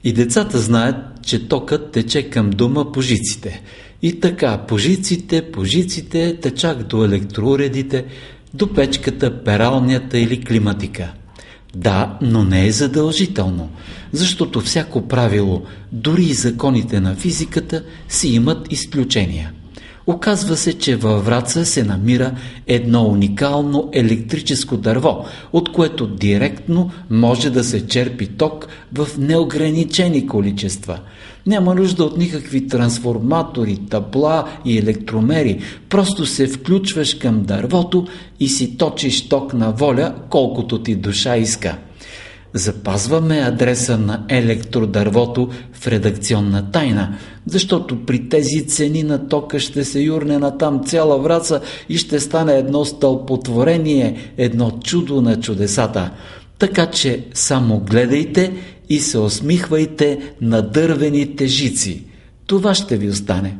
И децата знаят, че токът тече към дома по жиците. И така, по жиците течак до електроуредите, до печката, пералнята или климатика. Да, но не е задължително, защото всяко правило, дори и законите на физиката, си имат изключения. Оказва се, че във Враца се намира едно уникално електрическо дърво, от което директно може да се черпи ток в неограничени количества. Няма нужда от никакви трансформатори, табла и електромери. Просто се включваш към дървото и си точиш ток на воля, колкото ти душа иска. Запазваме адреса на електродървото в редакционна тайна, защото при тези цени на тока ще се юрне натам цяла Враца и ще стане едно стълпотворение, едно чудо на чудесата. Така че само гледайте и се усмихвайте на дървените жици. Това ще ви остане.